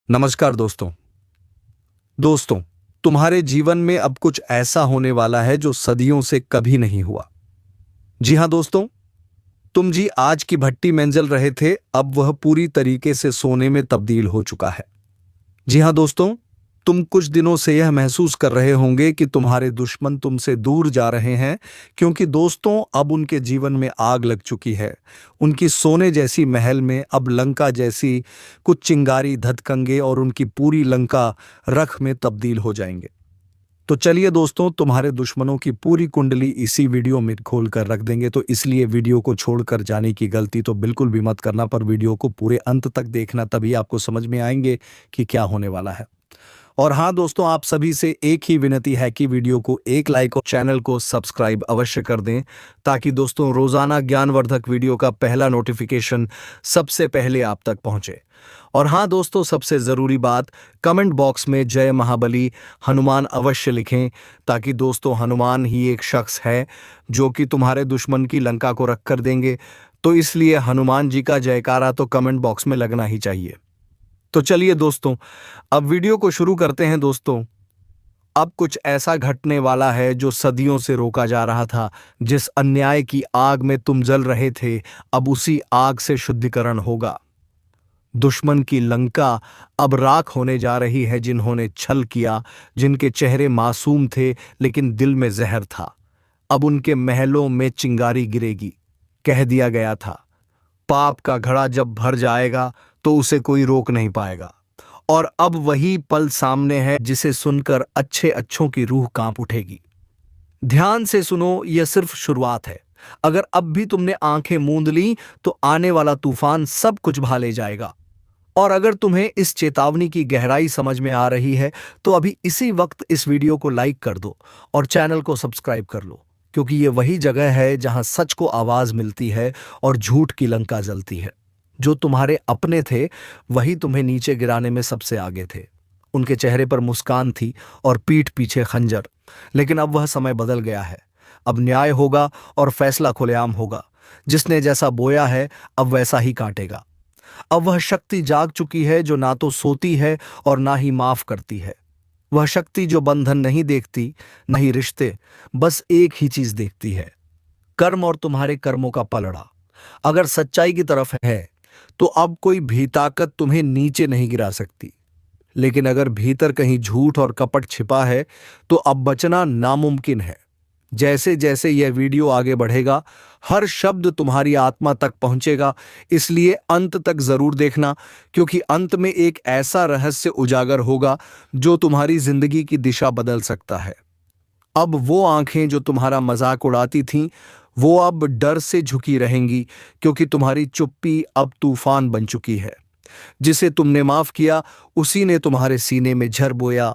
नमस्कार दोस्तों। दोस्तों, तुम्हारे जीवन में अब कुछ ऐसा होने वाला है जो सदियों से कभी नहीं हुआ। जी हां दोस्तों, तुम जी आज की भट्टी में जल रहे थे, अब वह पूरी तरीके से सोने में तब्दील हो चुका है। जी हां दोस्तों, तुम कुछ दिनों से यह महसूस कर रहे होंगे कि तुम्हारे दुश्मन तुमसे दूर जा रहे हैं, क्योंकि दोस्तों अब उनके जीवन में आग लग चुकी है। उनकी सोने जैसी महल में अब लंका जैसी कुछ चिंगारी धधकेंगे और उनकी पूरी लंका रख में तब्दील हो जाएंगे। तो चलिए दोस्तों, तुम्हारे दुश्मनों की पूरी कुंडली इसी वीडियो में खोल कर रख देंगे, तो इसलिए वीडियो को छोड़कर जाने की गलती तो बिल्कुल भी मत करना, पर वीडियो को पूरे अंत तक देखना, तभी आपको समझ में आएंगे कि क्या होने वाला है। और हाँ दोस्तों, आप सभी से एक ही विनती है कि वीडियो को एक लाइक और चैनल को सब्सक्राइब अवश्य कर दें, ताकि दोस्तों रोजाना ज्ञानवर्धक वीडियो का पहला नोटिफिकेशन सबसे पहले आप तक पहुंचे। और हाँ दोस्तों, सबसे ज़रूरी बात, कमेंट बॉक्स में जय महाबली हनुमान अवश्य लिखें, ताकि दोस्तों हनुमान ही एक शख्स है जो कि तुम्हारे दुश्मन की लंका को रख कर देंगे। तो इसलिए हनुमान जी का जयकारा तो कमेंट बॉक्स में लगना ही चाहिए। तो चलिए दोस्तों, अब वीडियो को शुरू करते हैं। दोस्तों, अब कुछ ऐसा घटने वाला है जो सदियों से रोका जा रहा था। जिस अन्याय की आग में तुम जल रहे थे, अब उसी आग से शुद्धिकरण होगा। दुश्मन की लंका अब राख होने जा रही है। जिन्होंने छल किया, जिनके चेहरे मासूम थे लेकिन दिल में जहर था, अब उनके महलों में चिंगारी गिरेगी। कह दिया गया था, पाप का घड़ा जब भर जाएगा तो उसे कोई रोक नहीं पाएगा। और अब वही पल सामने है, जिसे सुनकर अच्छे अच्छों की रूह कांप उठेगी। ध्यान से सुनो, यह सिर्फ शुरुआत है। अगर अब भी तुमने आंखें मूंद ली तो आने वाला तूफान सब कुछ भा ले जाएगा। और अगर तुम्हें इस चेतावनी की गहराई समझ में आ रही है, तो अभी इसी वक्त इस वीडियो को लाइक कर दो और चैनल को सब्सक्राइब कर लो, क्योंकि ये वही जगह है जहां सच को आवाज मिलती है और झूठ की लंका जलती है। जो तुम्हारे अपने थे, वही तुम्हें नीचे गिराने में सबसे आगे थे। उनके चेहरे पर मुस्कान थी और पीठ पीछे खंजर। लेकिन अब वह समय बदल गया है। अब न्याय होगा और फैसला खुलेआम होगा। जिसने जैसा बोया है, अब वैसा ही काटेगा। अब वह शक्ति जाग चुकी है जो ना तो सोती है और ना ही माफ करती है। वह शक्ति जो बंधन नहीं देखती, नहीं रिश्ते, बस एक ही चीज देखती है, कर्म और तुम्हारे कर्मों का पलड़ा। अगर सच्चाई की तरफ है तो अब कोई भी ताकत तुम्हें नीचे नहीं गिरा सकती। लेकिन अगर भीतर कहीं झूठ और कपट छिपा है, तो अब बचना नामुमकिन है। जैसे जैसे यह वीडियो आगे बढ़ेगा, हर शब्द तुम्हारी आत्मा तक पहुंचेगा। इसलिए अंत तक जरूर देखना, क्योंकि अंत में एक ऐसा रहस्य उजागर होगा जो तुम्हारी जिंदगी की दिशा बदल सकता है। अब वो आंखें जो तुम्हारा मजाक उड़ाती थीं, वो अब डर से झुकी रहेंगी, क्योंकि तुम्हारी चुप्पी अब तूफान बन चुकी है। जिसे तुमने माफ किया, उसी ने तुम्हारे सीने में झर बोया।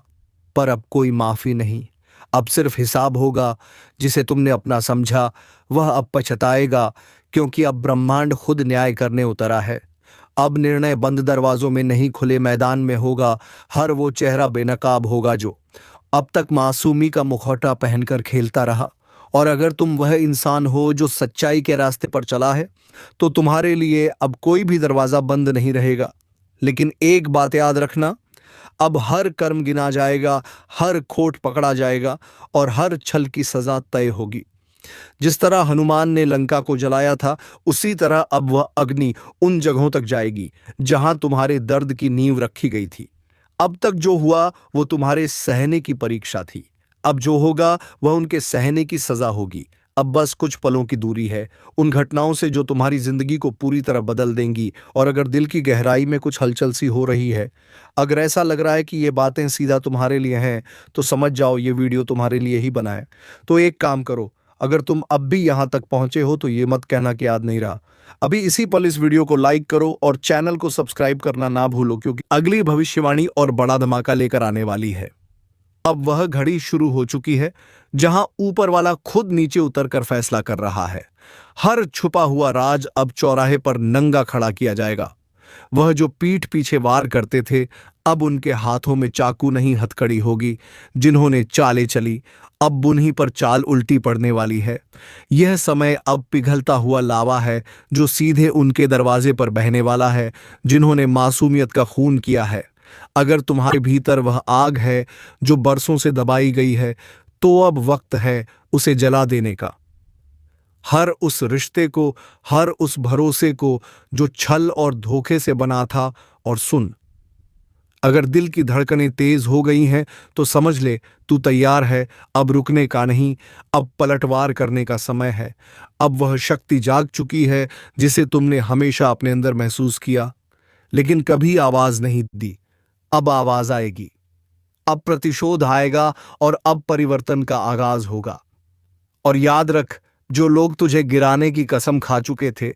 पर अब कोई माफी नहीं, अब सिर्फ हिसाब होगा। जिसे तुमने अपना समझा, वह अब पछताएगा, क्योंकि अब ब्रह्मांड खुद न्याय करने उतरा है। अब निर्णय बंद दरवाजों में नहीं, खुले मैदान में होगा। हर वो चेहरा बेनकाब होगा जो अब तक मासूमी का मुखौटा पहनकर खेलता रहा। और अगर तुम वह इंसान हो जो सच्चाई के रास्ते पर चला है, तो तुम्हारे लिए अब कोई भी दरवाजा बंद नहीं रहेगा। लेकिन एक बात याद रखना, अब हर कर्म गिना जाएगा, हर खोट पकड़ा जाएगा और हर छल की सजा तय होगी। जिस तरह हनुमान ने लंका को जलाया था, उसी तरह अब वह अग्नि उन जगहों तक जाएगी जहां तुम्हारे दर्द की नींव रखी गई थी। अब तक जो हुआ वो तुम्हारे सहने की परीक्षा थी। अब जो होगा वह उनके सहने की सजा होगी। अब बस कुछ पलों की दूरी है उन घटनाओं से जो तुम्हारी जिंदगी को पूरी तरह बदल देंगी। और अगर दिल की गहराई में कुछ हलचल सी हो रही है, अगर ऐसा लग रहा है कि ये बातें सीधा तुम्हारे लिए हैं, तो समझ जाओ ये वीडियो तुम्हारे लिए ही बना है। तो एक काम करो, अगर तुम अब भी यहां तक पहुंचे हो तो ये मत कहना कि याद नहीं रहा। अभी इसी पल इस वीडियो को लाइक करो और चैनल को सब्सक्राइब करना ना भूलो, क्योंकि अगली भविष्यवाणी और बड़ा धमाका लेकर आने वाली है। अब वह घड़ी शुरू हो चुकी है जहां ऊपर वाला खुद नीचे उतरकर फैसला कर रहा है। हर छुपा हुआ राज अब चौराहे पर नंगा खड़ा किया जाएगा। वह जो पीठ पीछे वार करते थे, अब उनके हाथों में चाकू नहीं हथकड़ी होगी। जिन्होंने चालें चली, अब उन्हीं पर चाल उल्टी पड़ने वाली है। यह समय अब पिघलता हुआ लावा है जो सीधे उनके दरवाजे पर बहने वाला है। जिन्होंने मासूमियत का खून किया है, अगर तुम्हारे भीतर वह आग है जो बरसों से दबाई गई है, तो अब वक्त है उसे जला देने का। हर उस रिश्ते को, हर उस भरोसे को जो छल और धोखे से बना था। और सुन, अगर दिल की धड़कनें तेज हो गई हैं तो समझ ले तू तैयार है। अब रुकने का नहीं, अब पलटवार करने का समय है। अब वह शक्ति जाग चुकी है जिसे तुमने हमेशा अपने अंदर महसूस किया, लेकिन कभी आवाज नहीं दी। अब आवाज आएगी, अब प्रतिशोध आएगा और अब परिवर्तन का आगाज होगा। और याद रख, जो लोग तुझे गिराने की कसम खा चुके थे,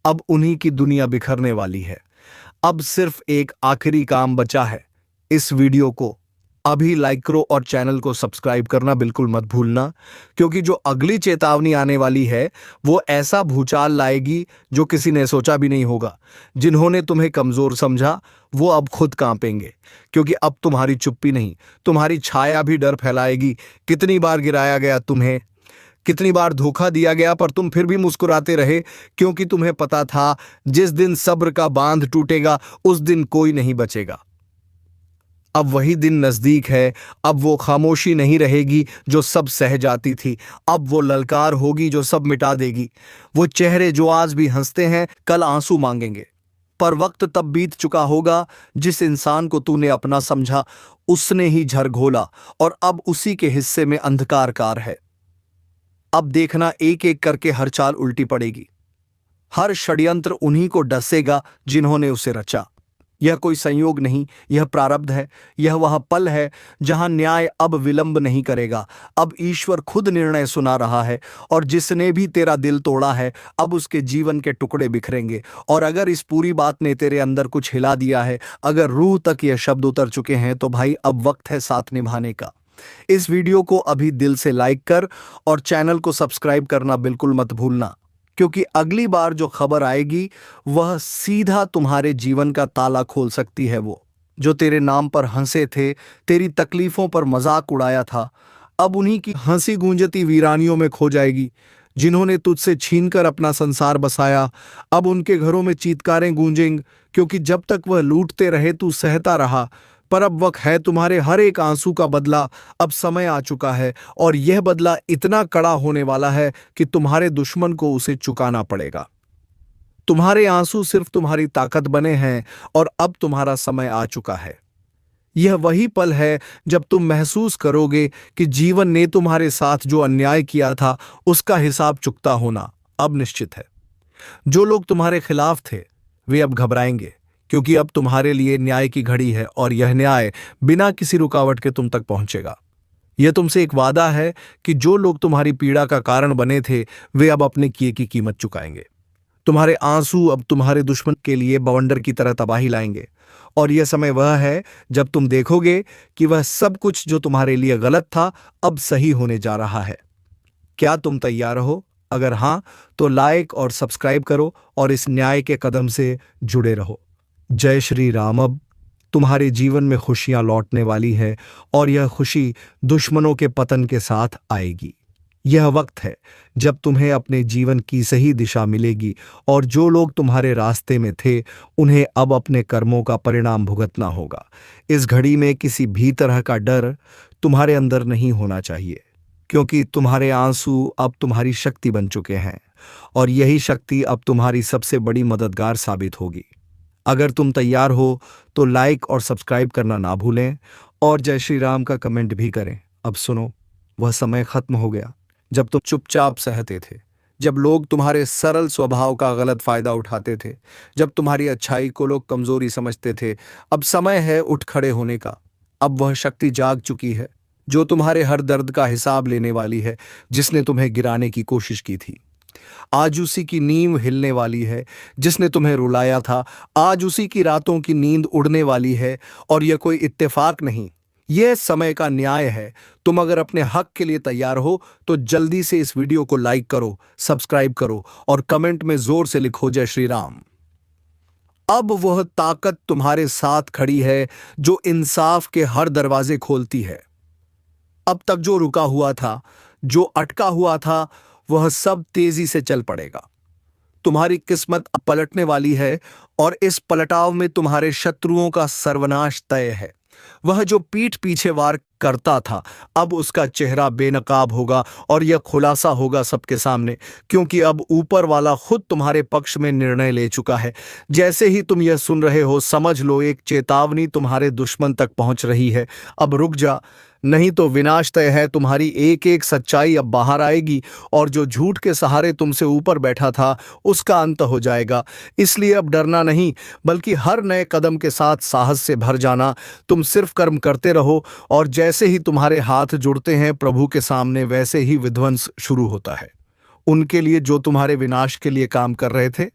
अब उन्हीं की दुनिया बिखरने वाली है। अब सिर्फ एक आखिरी काम बचा है। इस वीडियो को अभी लाइक करो और चैनल को सब्सक्राइब करना बिल्कुल मत भूलना, क्योंकि जो अगली चेतावनी आने वाली है वो ऐसा भूचाल लाएगी जो किसी ने सोचा भी नहीं होगा। जिन्होंने तुम्हें कमजोर समझा वो अब खुद कांपेंगे, क्योंकि अब तुम्हारी चुप्पी नहीं, तुम्हारी छाया भी डर फैलाएगी। कितनी बार गिराया गया तुम्हें, कितनी बार धोखा दिया गया, पर तुम फिर भी मुस्कुराते रहे, क्योंकि तुम्हें पता था जिस दिन सब्र का बांध टूटेगा उस दिन कोई नहीं बचेगा। अब वही दिन नजदीक है। अब वो खामोशी नहीं रहेगी जो सब सह जाती थी, अब वो ललकार होगी जो सब मिटा देगी। वो चेहरे जो आज भी हंसते हैं कल आंसू मांगेंगे। पर वक्त तब बीत चुका होगा, जिस इंसान को तूने अपना समझा उसने ही झर घोला, और अब उसी के हिस्से में अंधकारकार है। अब देखना, एक एक करके हर चाल उल्टी पड़ेगी। हर षड्यंत्र उन्हीं को डसेगा जिन्होंने उसे रचा। यह कोई संयोग नहीं, यह प्रारब्ध है। यह वह पल है जहां न्याय अब विलंब नहीं करेगा। अब ईश्वर खुद निर्णय सुना रहा है, और जिसने भी तेरा दिल तोड़ा है अब उसके जीवन के टुकड़े बिखरेंगे। और अगर इस पूरी बात ने तेरे अंदर कुछ हिला दिया है, अगर रूह तक यह शब्द उतर चुके हैं, तो भाई अब वक्त है साथ निभाने का। इस वीडियो को अभी दिल से लाइक कर और चैनल को सब्सक्राइब करना बिल्कुल मत भूलना, क्योंकि अगली बार जो खबर आएगी वह सीधा तुम्हारे जीवन का ताला खोल सकती है। वो जो तेरे नाम पर हंसे थे, तेरी तकलीफों पर मजाक उड़ाया था, अब उन्हीं की हंसी गूंजती वीरानियों में खो जाएगी। जिन्होंने तुझसे छीनकर अपना संसार बसाया, अब उनके घरों में चीत्कारें गूंजेंगी, क्योंकि जब तक वह लूटते रहे तू सहता रहा। पर अब वक्त है तुम्हारे हर एक आंसू का बदला। अब समय आ चुका है, और यह बदला इतना कड़ा होने वाला है कि तुम्हारे दुश्मन को उसे चुकाना पड़ेगा। तुम्हारे आंसू सिर्फ तुम्हारी ताकत बने हैं, और अब तुम्हारा समय आ चुका है। यह वही पल है जब तुम महसूस करोगे कि जीवन ने तुम्हारे साथ जो अन्याय किया था उसका हिसाब चुकता होना अब निश्चित है। जो लोग तुम्हारे खिलाफ थे वे अब घबराएंगे, क्योंकि अब तुम्हारे लिए न्याय की घड़ी है, और यह न्याय बिना किसी रुकावट के तुम तक पहुंचेगा। यह तुमसे एक वादा है कि जो लोग तुम्हारी पीड़ा का कारण बने थे वे अब अपने किए की कीमत चुकाएंगे। तुम्हारे आंसू अब तुम्हारे दुश्मन के लिए बवंडर की तरह तबाही लाएंगे, और यह समय वह है जब तुम देखोगे कि वह सब कुछ जो तुम्हारे लिए गलत था अब सही होने जा रहा है। क्या तुम तैयार हो? अगर हां तो लाइक और सब्सक्राइब करो और इस न्याय के कदम से जुड़े रहो। जय श्री राम। अब तुम्हारे जीवन में खुशियां लौटने वाली है, और यह खुशी दुश्मनों के पतन के साथ आएगी। यह वक्त है जब तुम्हें अपने जीवन की सही दिशा मिलेगी, और जो लोग तुम्हारे रास्ते में थे उन्हें अब अपने कर्मों का परिणाम भुगतना होगा। इस घड़ी में किसी भी तरह का डर तुम्हारे अंदर नहीं होना चाहिए, क्योंकि तुम्हारे आंसू अब तुम्हारी शक्ति बन चुके हैं, और यही शक्ति अब तुम्हारी सबसे बड़ी मददगार साबित होगी। अगर तुम तैयार हो तो लाइक और सब्सक्राइब करना ना भूलें, और जय श्री राम का कमेंट भी करें। अब सुनो, वह समय खत्म हो गया जब तुम चुपचाप सहते थे, जब लोग तुम्हारे सरल स्वभाव का गलत फायदा उठाते थे, जब तुम्हारी अच्छाई को लोग कमजोरी समझते थे। अब समय है उठ खड़े होने का। अब वह शक्ति जाग चुकी है जो तुम्हारे हर दर्द का हिसाब लेने वाली है। जिसने तुम्हें गिराने की कोशिश की थी, आज उसी की नींव हिलने वाली है। जिसने तुम्हें रुलाया था, आज उसी की रातों की नींद उड़ने वाली है। और यह कोई इत्तेफाक नहीं, यह समय का न्याय है। तुम अगर अपने हक के लिए तैयार हो तो जल्दी से इस वीडियो को लाइक करो, सब्सक्राइब करो, और कमेंट में जोर से लिखो जय श्री राम। अब वह ताकत तुम्हारे साथ खड़ी है जो इंसाफ के हर दरवाजे खोलती है। अब तक जो रुका हुआ था, जो अटका हुआ था, वह सब तेजी से चल पड़ेगा। तुम्हारी किस्मत अब पलटने वाली है और इस पलटाव में तुम्हारे शत्रुओं का सर्वनाश तय है। वह जो पीठ पीछे वार करता था, अब उसका चेहरा बेनकाब होगा और यह खुलासा होगा सबके सामने, क्योंकि अब ऊपर वाला खुद तुम्हारे पक्ष में निर्णय ले चुका है। जैसे ही तुम यह सुन रहे हो, समझ लो एक चेतावनी तुम्हारे दुश्मन तक पहुंच रही है। अब रुक जा, नहीं तो विनाश तय है। तुम्हारी एक एक सच्चाई अब बाहर आएगी और जो झूठ के सहारे तुमसे ऊपर बैठा था, उसका अंत हो जाएगा। इसलिए अब डरना नहीं, बल्कि हर नए कदम के साथ साहस से भर जाना। तुम सिर्फ कर्म करते रहो और जैसे ही तुम्हारे हाथ जुड़ते हैं प्रभु के सामने, वैसे ही विध्वंस शुरू होता है उनके लिए जो तुम्हारे विनाश के लिए काम कर रहे थे।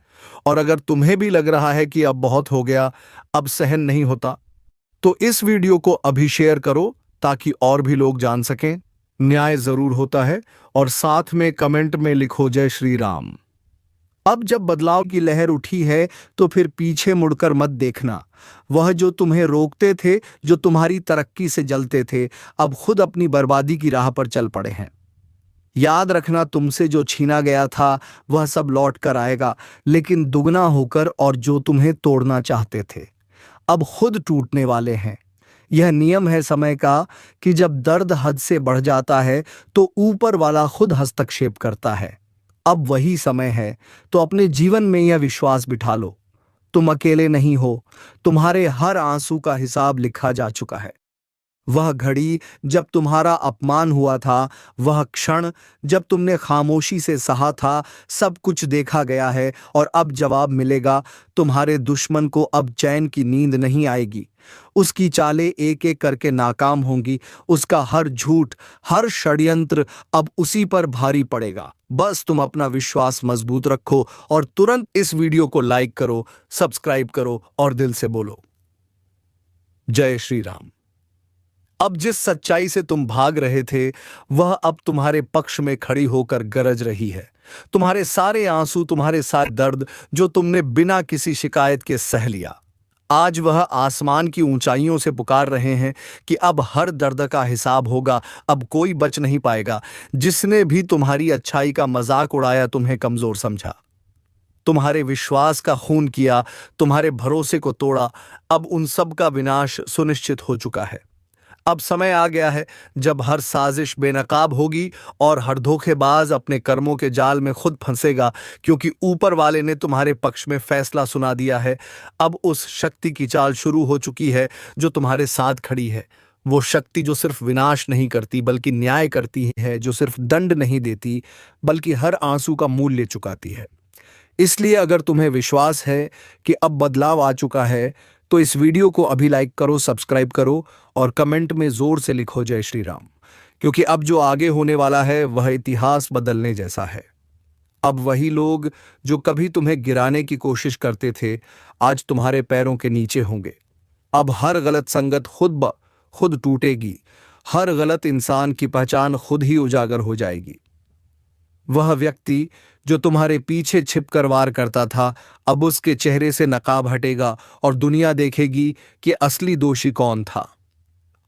और अगर तुम्हें भी लग रहा है कि अब बहुत हो गया, अब सहन नहीं होता, तो इस वीडियो को अभी शेयर करो ताकि और भी लोग जान सकें न्याय जरूर होता है। और साथ में कमेंट में लिखो जय श्री राम। अब जब बदलाव की लहर उठी है तो फिर पीछे मुड़कर मत देखना। वह जो तुम्हें रोकते थे, जो तुम्हारी तरक्की से जलते थे, अब खुद अपनी बर्बादी की राह पर चल पड़े हैं। याद रखना, तुमसे जो छीना गया था वह सब लौट कर आएगा, लेकिन दुगना होकर। और जो तुम्हें तोड़ना चाहते थे, अब खुद टूटने वाले हैं। यह नियम है समय का कि जब दर्द हद से बढ़ जाता है तो ऊपर वाला खुद हस्तक्षेप करता है। अब वही समय है, तो अपने जीवन में यह विश्वास बिठा लो, तुम अकेले नहीं हो। तुम्हारे हर आंसू का हिसाब लिखा जा चुका है। वह घड़ी जब तुम्हारा अपमान हुआ था, वह क्षण जब तुमने खामोशी से सहा था, सब कुछ देखा गया है और अब जवाब मिलेगा। तुम्हारे दुश्मन को अब चैन की नींद नहीं आएगी। उसकी चालें एक एक करके नाकाम होंगी। उसका हर झूठ, हर षड्यंत्र अब उसी पर भारी पड़ेगा। बस तुम अपना विश्वास मजबूत रखो और तुरंत इस वीडियो को लाइक करो, सब्सक्राइब करो और दिल से बोलो जय श्री राम। अब जिस सच्चाई से तुम भाग रहे थे, वह अब तुम्हारे पक्ष में खड़ी होकर गरज रही है। तुम्हारे सारे आंसू, तुम्हारे सारे दर्द जो तुमने बिना किसी शिकायत के सह लिया, आज वह आसमान की ऊंचाइयों से पुकार रहे हैं कि अब हर दर्द का हिसाब होगा। अब कोई बच नहीं पाएगा। जिसने भी तुम्हारी अच्छाई का मजाक उड़ाया, तुम्हें कमजोर समझा, तुम्हारे विश्वास का खून किया, तुम्हारे भरोसे को तोड़ा, अब उन सब का विनाश सुनिश्चित हो चुका है। अब समय आ गया है जब हर साजिश बेनकाब होगी और हर धोखेबाज अपने कर्मों के जाल में खुद फंसेगा, क्योंकि ऊपर वाले ने तुम्हारे पक्ष में फैसला सुना दिया है। अब उस शक्ति की चाल शुरू हो चुकी है जो तुम्हारे साथ खड़ी है। वो शक्ति जो सिर्फ विनाश नहीं करती बल्कि न्याय करती है, जो सिर्फ दंड नहीं देती बल्कि हर आंसू का मूल्य चुकाती है। इसलिए अगर तुम्हें विश्वास है कि अब बदलाव आ चुका है, तो इस वीडियो को अभी लाइक करो, सब्सक्राइब करो और कमेंट में जोर से लिखो जय श्री राम, क्योंकि अब जो आगे होने वाला है वह इतिहास बदलने जैसा है। अब वही लोग जो कभी तुम्हें गिराने की कोशिश करते थे, आज तुम्हारे पैरों के नीचे होंगे। अब हर गलत संगत खुद टूटेगी। हर गलत इंसान की पहचान खुद ही उजागर हो जाएगी। वह व्यक्ति जो तुम्हारे पीछे छिपकर वार करता था, अब उसके चेहरे से नकाब हटेगा और दुनिया देखेगी कि असली दोषी कौन था।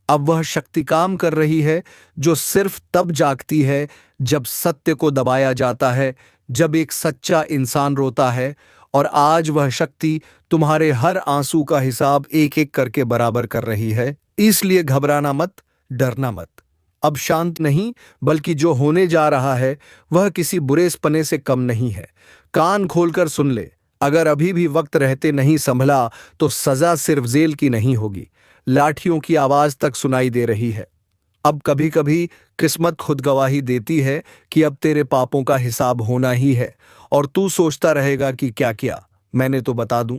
अब वह शक्ति काम कर रही है जो सिर्फ तब जागती है जब सत्य को दबाया जाता है, जब एक सच्चा इंसान रोता है। और आज वह शक्ति तुम्हारे हर आंसू का हिसाब एक एक करके बराबर कर रही है। इसलिए घबराना मत, डरना मत। अब शांत नहीं, बल्कि जो होने जा रहा है वह किसी बुरे सपने से कम नहीं है। कान खोलकर सुन ले, अगर अभी भी वक्त रहते नहीं संभला तो सजा सिर्फ जेल की नहीं होगी, लाठियों की आवाज तक सुनाई दे रही है। अब कभी कभी किस्मत खुद गवाही देती है कि अब तेरे पापों का हिसाब होना ही है, और तू सोचता रहेगा कि क्या किया। मैंने तो बता दूं,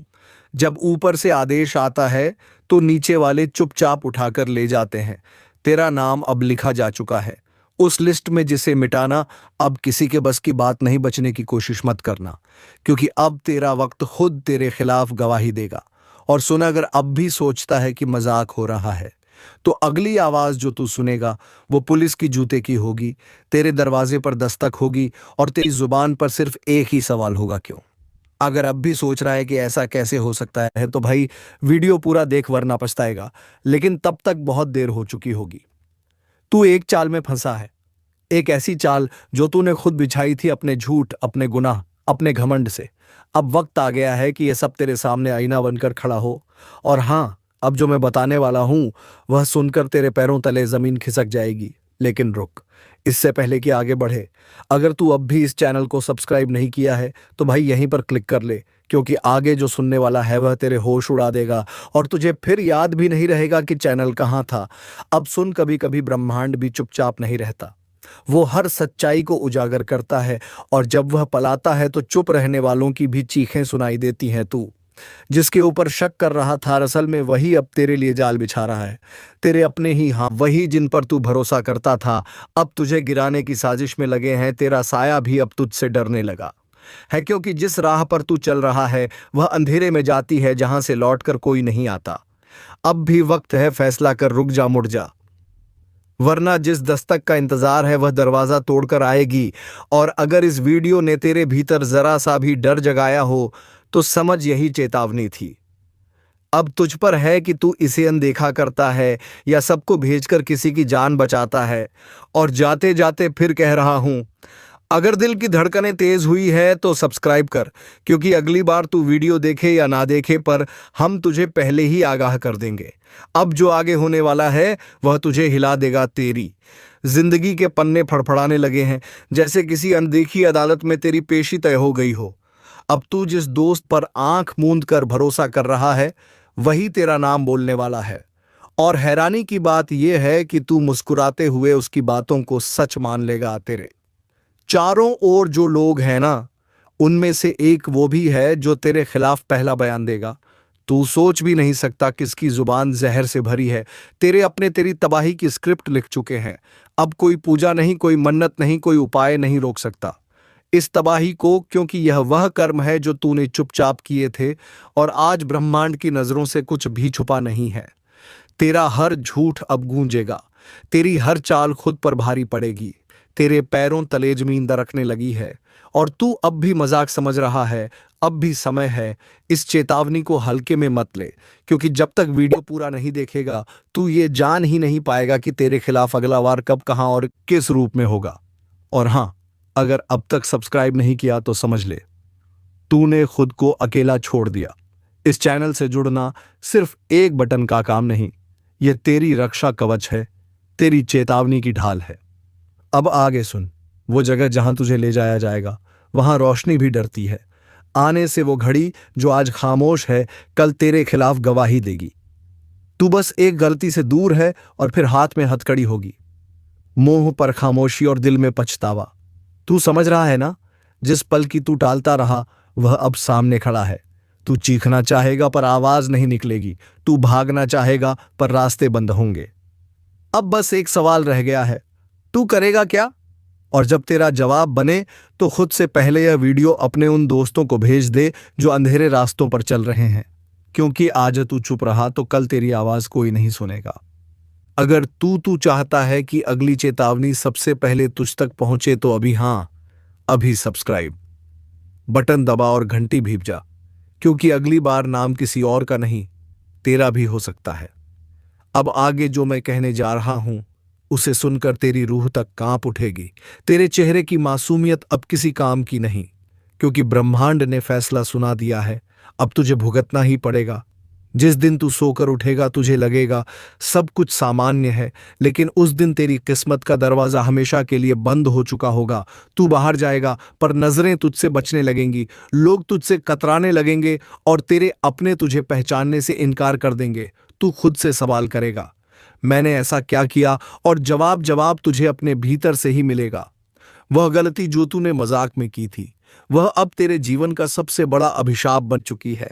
जब ऊपर से आदेश आता है तो नीचे वाले चुपचाप उठाकर ले जाते हैं। तेरा नाम अब लिखा जा चुका है उस लिस्ट में जिसे मिटाना अब किसी के बस की बात नहीं। बचने की कोशिश मत करना, क्योंकि अब तेरा वक्त खुद तेरे खिलाफ गवाही देगा। और सुन, अगर अब भी सोचता है कि मजाक हो रहा है, तो अगली आवाज जो तू सुनेगा वो पुलिस की जूते की होगी। तेरे दरवाजे पर दस्तक होगी और तेरी जुबान पर सिर्फ एक ही सवाल होगा, क्यों। अगर अब भी सोच रहा है कि ऐसा कैसे हो सकता है, तो भाई वीडियो पूरा देख, वरना पछताएगा। लेकिन तब तक बहुत देर हो चुकी होगी। तू एक चाल में फंसा है, एक ऐसी चाल जो तूने खुद बिछाई थी, अपने झूठ, अपने गुनाह, अपने घमंड से। अब वक्त आ गया है कि यह सब तेरे सामने आईना बनकर खड़ा हो। और हाँ, अब जो मैं बताने वाला हूं वह सुनकर तेरे पैरों तले जमीन खिसक जाएगी। लेकिन रुक, इससे पहले कि आगे बढ़े, अगर तू अब भी इस चैनल को सब्सक्राइब नहीं किया है तो भाई यहीं पर क्लिक कर ले, क्योंकि आगे जो सुनने वाला है वह तेरे होश उड़ा देगा और तुझे फिर याद भी नहीं रहेगा कि चैनल कहाँ था। अब सुन, कभी कभी ब्रह्मांड भी चुपचाप नहीं रहता, वो हर सच्चाई को उजागर करता है। और जब वह पलाता है तो चुप रहने वालों की भी चीखें सुनाई देती हैं। तू जिसके ऊपर शक कर रहा था, असल में वही अब तेरे लिए जाल बिछा रहा है। तेरे अपने ही, हाँ वही जिन पर तू भरोसा करता था, अब तुझे गिराने की साजिश में लगे हैं। तेरा साया भी अब तुझसे डरने लगा है, क्योंकि जिस राह पर तू चल रहा है वह अंधेरे में जाती है, जहां से लौटकर कोई नहीं आता। अब भी वक्त है, फैसला कर, रुक जा, मुड़ जा, वरना जिस दस्तक का इंतजार है वह दरवाजा तोड़कर आएगी। और अगर इस वीडियो ने तेरे भीतर जरा सा भी डर जगाया हो तो समझ यही चेतावनी थी। अब तुझ पर है कि तू इसे अनदेखा करता है या सबको भेजकर किसी की जान बचाता है। और जाते जाते फिर कह रहा हूं, अगर दिल की धड़कनें तेज हुई है तो सब्सक्राइब कर, क्योंकि अगली बार तू वीडियो देखे या ना देखे पर हम तुझे पहले ही आगाह कर देंगे। अब जो आगे होने वाला है वह तुझे हिला देगा। तेरी जिंदगी के पन्ने फड़फड़ाने लगे हैं, जैसे किसी अनदेखी अदालत में तेरी पेशी तय हो गई हो। अब तू जिस दोस्त पर आंख मूंद कर भरोसा कर रहा है वही तेरा नाम बोलने वाला है। और हैरानी की बात यह है कि तू मुस्कुराते हुए उसकी बातों को सच मान लेगा। तेरे चारों ओर जो लोग हैं ना, उनमें से एक वो भी है जो तेरे खिलाफ पहला बयान देगा। तू सोच भी नहीं सकता किसकी जुबान जहर से भरी है। तेरे अपने तेरी तबाही की स्क्रिप्ट लिख चुके हैं। अब कोई पूजा नहीं, कोई मन्नत नहीं, कोई उपाय नहीं रोक सकता इस तबाही को, क्योंकि यह वह कर्म है जो तूने चुपचाप किए थे। और आज ब्रह्मांड की नजरों से कुछ भी छुपा नहीं है। तेरा हर झूठ अब गूंजेगा, तेरी हर चाल खुद पर भारी पड़ेगी। तेरे पैरों तले जमीन दरकने लगी है और तू अब भी मजाक समझ रहा है। अब भी समय है, इस चेतावनी को हल्के में मत ले, क्योंकि जब तक वीडियो पूरा नहीं देखेगा तू ये जान ही नहीं पाएगा कि तेरे खिलाफ अगला वार कब, कहां और किस रूप में होगा। और हां, अगर अब तक सब्सक्राइब नहीं किया तो समझ ले, तूने खुद को अकेला छोड़ दिया। इस चैनल से जुड़ना सिर्फ एक बटन का काम नहीं, यह तेरी रक्षा कवच है, तेरी चेतावनी की ढाल है। अब आगे सुन, वो जगह जहां तुझे ले जाया जाएगा वहां रोशनी भी डरती है। आने से वो घड़ी जो आज खामोश है कल तेरे खिलाफ गवाही देगी। तू बस एक गलती से दूर है और फिर हाथ में हथकड़ी होगी। मोह पर खामोशी और दिल में पछतावा। तू समझ रहा है ना, जिस पल की तू टालता रहा वह अब सामने खड़ा है। तू चीखना चाहेगा पर आवाज नहीं निकलेगी, तू भागना चाहेगा पर रास्ते बंद होंगे। अब बस एक सवाल रह गया है, तू करेगा क्या? और जब तेरा जवाब बने तो खुद से पहले यह वीडियो अपने उन दोस्तों को भेज दे जो अंधेरे रास्तों पर चल रहे हैं, क्योंकि आज तू चुप रहा तो कल तेरी आवाज कोई नहीं सुनेगा। अगर तू चाहता है कि अगली चेतावनी सबसे पहले तुझ तक पहुंचे तो अभी सब्सक्राइब बटन दबा और घंटी भीप जा, क्योंकि अगली बार नाम किसी और का नहीं, तेरा भी हो सकता है। अब आगे जो मैं कहने जा रहा हूं उसे सुनकर तेरी रूह तक कांप उठेगी। तेरे चेहरे की मासूमियत अब किसी काम की नहीं, क्योंकि ब्रह्मांड ने फैसला सुना दिया है। अब तुझे भुगतना ही पड़ेगा। जिस दिन तू सोकर उठेगा तुझे लगेगा सब कुछ सामान्य है, लेकिन उस दिन तेरी किस्मत का दरवाजा हमेशा के लिए बंद हो चुका होगा। तू बाहर जाएगा पर नजरें तुझसे बचने लगेंगी, लोग तुझसे कतराने लगेंगे और तेरे अपने तुझे पहचानने से इनकार कर देंगे। तू खुद से सवाल करेगा, मैंने ऐसा क्या किया? और जवाब तुझे अपने भीतर से ही मिलेगा। वह गलती जो तूने मजाक में की थी वह अब तेरे जीवन का सबसे बड़ा अभिशाप बन चुकी है।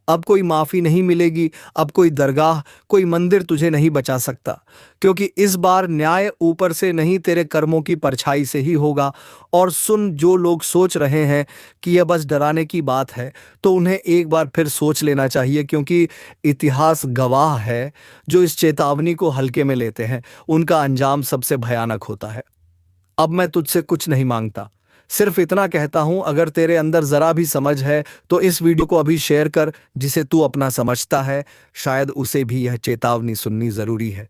अब कोई माफी नहीं मिलेगी, अब कोई दरगाह, कोई मंदिर तुझे नहीं बचा सकता, क्योंकि इस बार न्याय ऊपर से नहीं तेरे कर्मों की परछाई से ही होगा। और सुन, जो लोग सोच रहे हैं कि यह बस डराने की बात है तो उन्हें एक बार फिर सोच लेना चाहिए, क्योंकि इतिहास गवाह है, जो इस चेतावनी को हल्के में लेते हैं उनका अंजाम सबसे भयानक होता है। अब मैं तुझसे कुछ नहीं मांगता, सिर्फ इतना कहता हूं, अगर तेरे अंदर जरा भी समझ है तो इस वीडियो को अभी शेयर कर। जिसे तू अपना समझता है शायद उसे भी यह चेतावनी सुननी जरूरी है।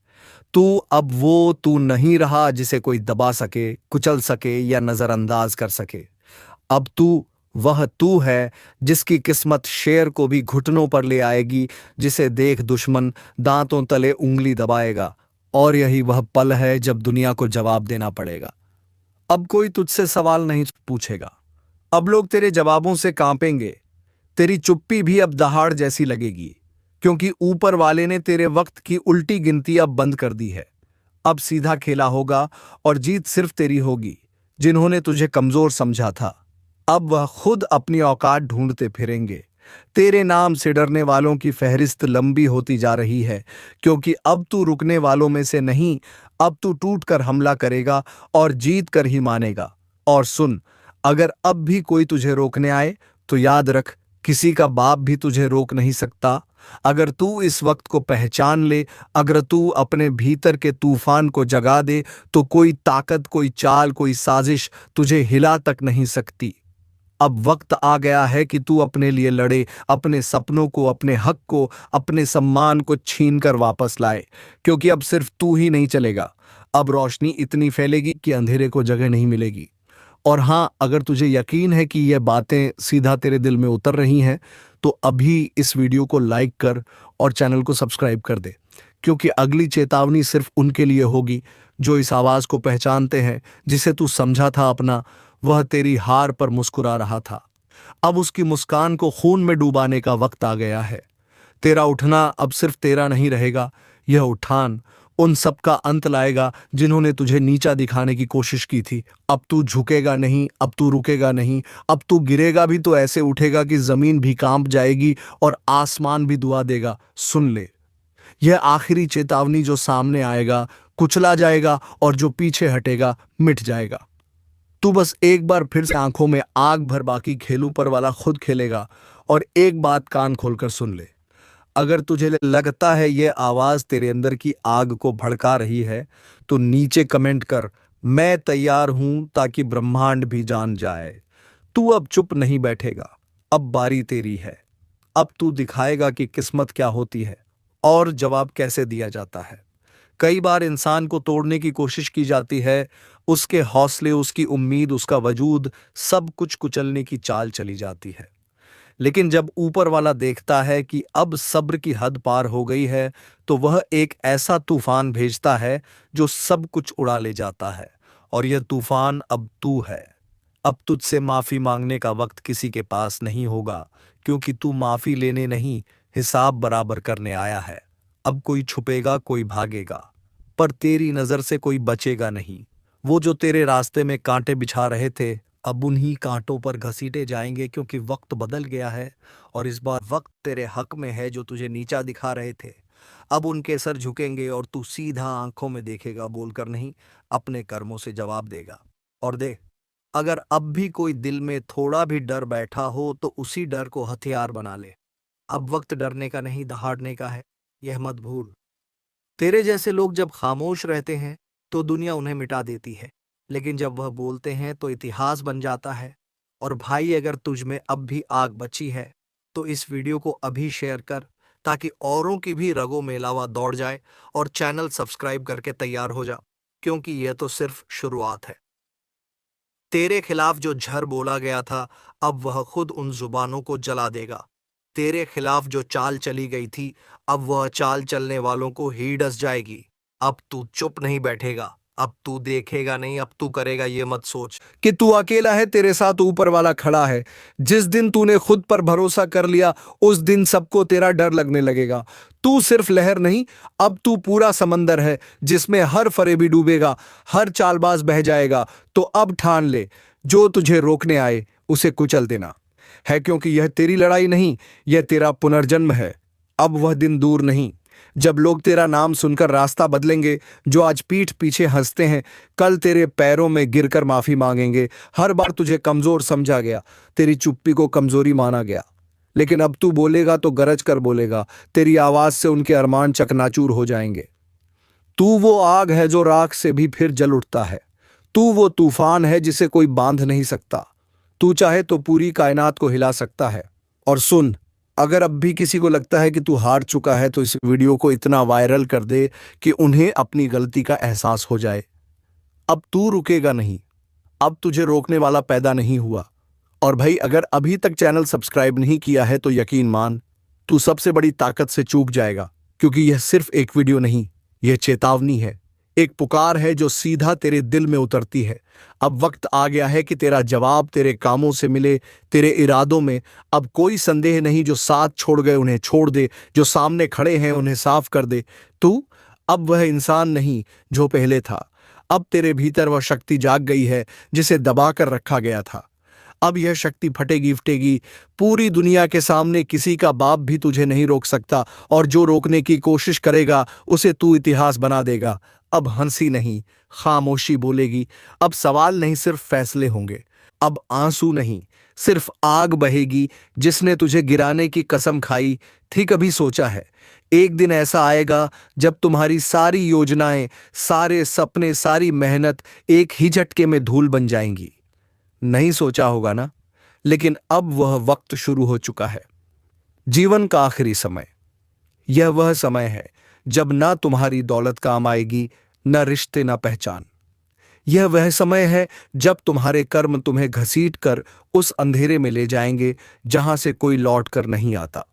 तू नहीं रहा जिसे कोई दबा सके, कुचल सके या नजरअंदाज कर सके। अब तू वह तू है जिसकी किस्मत शेर को भी घुटनों पर ले आएगी, जिसे देख दुश्मन दांतों तले उंगली दबाएगा। और यही वह पल है जब दुनिया को जवाब देना पड़ेगा। अब कोई तुझसे सवाल नहीं पूछेगा। अब लोग तेरे जवाबों से कांपेंगे। तेरी चुप्पी भी अब दहाड़ जैसी लगेगी, क्योंकि ऊपर वाले ने तेरे वक्त की उल्टी गिनती अब बंद कर दी है। अब सीधा खेला होगा और जीत सिर्फ तेरी होगी। जिन्होंने तुझे कमजोर समझा था, अब वह खुद अपनी औकात ढूंढते फिरेंगे। तेरे नाम से डरने वालों की फहरिस्त लंबी होती जा रही है, क्योंकि अब तू रुकने वालों में से नहीं, अब तू टूट कर हमला करेगा और जीत कर ही मानेगा। और सुन, अगर अब भी कोई तुझे रोकने आए तो याद रख, किसी का बाप भी तुझे रोक नहीं सकता। अगर तू इस वक्त को पहचान ले, अगर तू अपने भीतर के तूफान को जगा दे, तो कोई ताकत, कोई चाल, कोई साजिश तुझे हिला तक नहीं सकती। अब वक्त आ गया है कि तू अपने लिए लड़े, अपने सपनों को, अपने हक को, अपने सम्मान को छीन कर वापस लाए, क्योंकि अब सिर्फ तू ही नहीं चलेगा। अब रोशनी इतनी फैलेगी कि अंधेरे को जगह नहीं मिलेगी। और हाँ, अगर तुझे यकीन है कि ये बातें सीधा तेरे दिल में उतर रही हैं, तो अभी इस वीडियो को लाइक कर और चैनल को सब्सक्राइब कर दे, क्योंकि अगली चेतावनी सिर्फ उनके लिए होगी जो इस आवाज को पहचानते हैं। जिसे तू समझा था अपना, वह तेरी हार पर मुस्कुरा रहा था। अब उसकी मुस्कान को खून में डुबाने का वक्त आ गया है। तेरा उठना अब सिर्फ तेरा नहीं रहेगा। यह उठान उन सब का अंत लाएगा जिन्होंने तुझे नीचा दिखाने की कोशिश की थी। अब तू झुकेगा नहीं, अब तू रुकेगा नहीं। अब तू गिरेगा भी तो ऐसे उठेगा कि जमीन भी कांप जाएगी और आसमान भी दुआ देगा। सुन ले, यह आखिरी चेतावनी। जो सामने आएगा कुचला जाएगा और जो पीछे हटेगा मिट जाएगा। तू बस एक बार फिर से आंखों में आग भर, बाकी खेल पर वाला खुद खेलेगा। और एक बात कान खोलकर सुन ले, अगर तुझे लगता है ये आवाज तेरे अंदर की आग को भड़का रही है, तो नीचे कमेंट कर, मैं तैयार हूं, ताकि ब्रह्मांड भी जान जाए। तू अब चुप नहीं बैठेगा। अब बारी तेरी है। अब तू दिखाएगा कि किस्मत क्या होती है और जवाब कैसे दिया जाता है। कई बार इंसान को तोड़ने की कोशिश की जाती है, उसके हौसले, उसकी उम्मीद, उसका वजूद, सब कुछ कुचलने की चाल चली जाती है। लेकिन जब ऊपर वाला देखता है कि अब सब्र की हद पार हो गई है, तो वह एक ऐसा तूफान भेजता है जो सब कुछ उड़ा ले जाता है। और यह तूफान अब तू है। अब तुझसे माफी मांगने का वक्त किसी के पास नहीं होगा, क्योंकि तू माफी लेने नहीं, हिसाब बराबर करने आया है। अब कोई छुपेगा, कोई भागेगा, पर तेरी नजर से कोई बचेगा नहीं। वो जो तेरे रास्ते में कांटे बिछा रहे थे, अब उन्हीं कांटों पर घसीटे जाएंगे, क्योंकि वक्त बदल गया है और इस बार वक्त तेरे हक में है। जो तुझे नीचा दिखा रहे थे, अब उनके सर झुकेंगे और तू सीधा आंखों में देखेगा, बोलकर नहीं, अपने कर्मों से जवाब देगा। और देख, अगर अब भी कोई दिल में थोड़ा भी डर बैठा हो, तो उसी डर को हथियार बना ले। अब वक्त डरने का नहीं, दहाड़ने का है, यह मत भूल। तेरे जैसे लोग जब खामोश रहते हैं तो दुनिया उन्हें मिटा देती है, लेकिन जब वह बोलते हैं तो इतिहास बन जाता है। और भाई, अगर तुझ में अब भी आग बची है, तो इस वीडियो को अभी शेयर कर, ताकि औरों की भी रगों में लावा दौड़ जाए। और चैनल सब्सक्राइब करके तैयार हो जा, क्योंकि यह तो सिर्फ शुरुआत है। तेरे खिलाफ जो झर बोला गया था, अब वह खुद उन जुबानों को जला देगा। तेरे खिलाफ जो चाल चली गई थी, अब वह चाल चलने वालों को ही डस जाएगी। अब तू चुप नहीं बैठेगा, अब तू देखेगा नहीं, अब तू करेगा। ये मत सोच कि तू अकेला है, तेरे साथ ऊपर वाला खड़ा है। जिस दिन तूने खुद पर भरोसा कर लिया, उस दिन सबको तेरा डर लगने लगेगा। तू सिर्फ लहर नहीं, अब तू पूरा समंदर है, जिसमें हर फरेबी डूबेगा, हर चालबाज बह जाएगा। तो अब ठान ले, जो तुझे रोकने आए उसे कुचल देना है, क्योंकि यह तेरी लड़ाई नहीं, यह तेरा पुनर्जन्म है। अब वह दिन दूर नहीं जब लोग तेरा नाम सुनकर रास्ता बदलेंगे। जो आज पीठ पीछे हंसते हैं, कल तेरे पैरों में गिरकर माफी मांगेंगे। हर बार तुझे कमजोर समझा गया, तेरी चुप्पी को कमजोरी माना गया, लेकिन अब तू बोलेगा तो गरज कर बोलेगा। तेरी आवाज से उनके अरमान चकनाचूर हो जाएंगे। तू वो आग है जो राख से भी फिर जल उठता है। तू वो तूफान है जिसे कोई बांध नहीं सकता। तू चाहे तो पूरी कायनात को हिला सकता है। और सुन, अगर अब भी किसी को लगता है कि तू हार चुका है, तो इस वीडियो को इतना वायरल कर दे कि उन्हें अपनी गलती का एहसास हो जाए। अब तू रुकेगा नहीं, अब तुझे रोकने वाला पैदा नहीं हुआ, और भाई अगर अभी तक चैनल सब्सक्राइब नहीं किया है तो यकीन मान तू सबसे बड़ी ताकत से चूक जाएगा, क्योंकि यह सिर्फ एक वीडियो नहीं, यह चेतावनी है, एक पुकार है जो सीधा तेरे दिल में उतरती है। अब वक्त आ गया है कि तेरा जवाब तेरे कामों से मिले, तेरे इरादों में। अब कोई संदेह नहीं, जो साथ छोड़ गए उन्हें छोड़ दे, जो सामने खड़े हैं उन्हें साफ कर दे। तू अब वह इंसान नहीं जो पहले था। अब तेरे भीतर वह शक्ति जाग गई है जिसे दबा कर रखा गया था। अब यह शक्ति फटेगी फटेगी पूरी दुनिया के सामने। किसी का बाप भी तुझे नहीं रोक सकता, और जो रोकने की कोशिश करेगा उसे तू इतिहास बना देगा। अब हंसी नहीं, खामोशी बोलेगी। अब सवाल नहीं, सिर्फ फैसले होंगे। अब आंसू नहीं, सिर्फ आग बहेगी। जिसने तुझे गिराने की कसम खाई थी, कभी सोचा है एक दिन ऐसा आएगा जब तुम्हारी सारी योजनाएं, सारे सपने, सारी मेहनत एक ही झटके में धूल बन जाएंगी? नहीं सोचा होगा ना। लेकिन अब वह वक्त शुरू हो चुका है, जीवन का आखिरी समय। यह वह समय है जब ना तुम्हारी दौलत काम आएगी, न रिश्ते, न पहचान। यह वह समय है जब तुम्हारे कर्म तुम्हें घसीट कर उस अंधेरे में ले जाएंगे जहां से कोई लौट कर नहीं आता।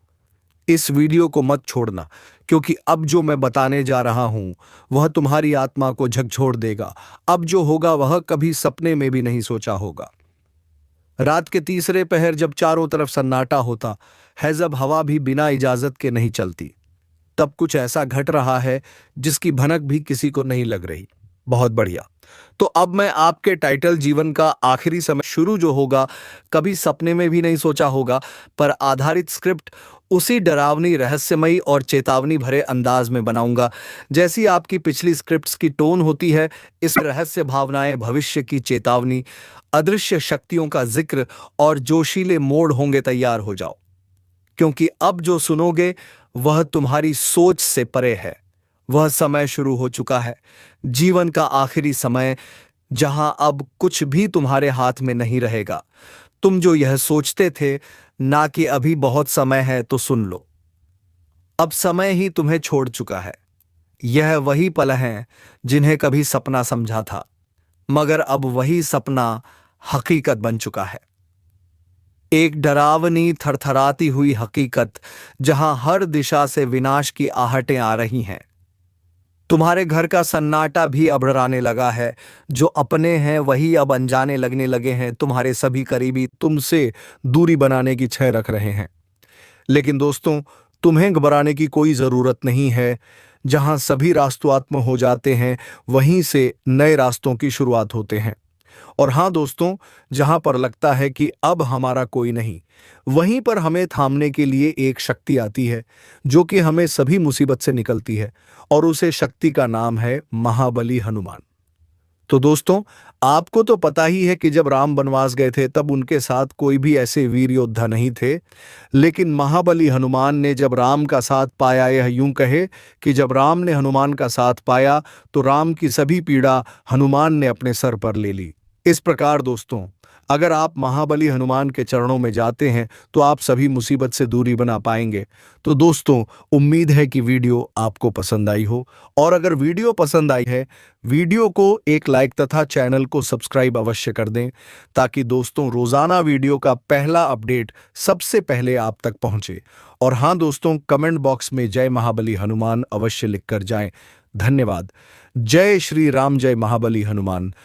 इस वीडियो को मत छोड़ना, क्योंकि अब जो मैं बताने जा रहा हूं वह तुम्हारी आत्मा को झकझोर देगा। अब जो होगा वह कभी सपने में भी नहीं सोचा होगा। रात के तीसरे पहर जब चारों तरफ सन्नाटा होता है, जब हवा भी बिना इजाजत के नहीं चलती, तब कुछ ऐसा घट रहा है जिसकी भनक भी किसी को नहीं लग रही। बहुत बढ़िया। तो अब मैं आपके टाइटल जीवन का आखिरी समय शुरू जो होगा, कभी सपने में भी नहीं सोचा होगा, पर आधारित स्क्रिप्ट उसी डरावनी, रहस्यमयी और चेतावनी भरे अंदाज में बनाऊंगा जैसी आपकी पिछली स्क्रिप्ट्स की टोन होती है। इस रहस्य, भावनाएं, भविष्य की चेतावनी, अदृश्य शक्तियों का जिक्र और जोशीले मोड़ होंगे। तैयार हो जाओ, क्योंकि अब जो सुनोगे वह तुम्हारी सोच से परे है। वह समय शुरू हो चुका है, जीवन का आखिरी समय, जहां अब कुछ भी तुम्हारे हाथ में नहीं रहेगा। तुम जो यह सोचते थे ना कि अभी बहुत समय है, तो सुन लो, अब समय ही तुम्हें छोड़ चुका है। यह वही पल हैं जिन्हें कभी सपना समझा था, मगर अब वही सपना हकीकत बन चुका है। एक डरावनी, थरथराती हुई हकीकत, जहां हर दिशा से विनाश की आहटें आ रही हैं। तुम्हारे घर का सन्नाटा भी अब डराने लगा है। जो अपने हैं वही अब अनजाने लगने लगे हैं। तुम्हारे सभी करीबी तुमसे दूरी बनाने की छह रख रहे हैं। लेकिन दोस्तों, तुम्हें घबराने की कोई जरूरत नहीं है। जहां सभी रास्तों हो जाते हैं, वहीं से नए रास्तों की शुरुआत होते हैं। और हाँ दोस्तों, जहां पर लगता है कि अब हमारा कोई नहीं, वहीं पर हमें थामने के लिए एक शक्ति आती है, जो कि हमें सभी मुसीबत से निकलती है, और उसे शक्ति का नाम है महाबली हनुमान। तो दोस्तों, आपको तो पता ही है कि जब राम वनवास गए थे तब उनके साथ कोई भी ऐसे वीर योद्धा नहीं थे। लेकिन महाबली हनुमान ने जब राम का साथ पाया, यह यूं कहे कि जब राम ने हनुमान का साथ पाया तो राम की सभी पीड़ा हनुमान ने अपने सर पर ले ली। इस प्रकार दोस्तों, अगर आप महाबली हनुमान के चरणों में जाते हैं तो आप सभी मुसीबत से दूरी बना पाएंगे। तो दोस्तों, उम्मीद है कि वीडियो आपको पसंद आई हो, और अगर वीडियो पसंद आई है, वीडियो को एक लाइक तथा चैनल को सब्सक्राइब अवश्य कर दें, ताकि दोस्तों रोजाना वीडियो का पहला अपडेट सबसे पहले आप तक पहुंचे। और हाँ दोस्तों, कमेंट बॉक्स में जय महाबली हनुमान अवश्य लिखकर जाएं। धन्यवाद। जय श्री राम, जय महाबली हनुमान।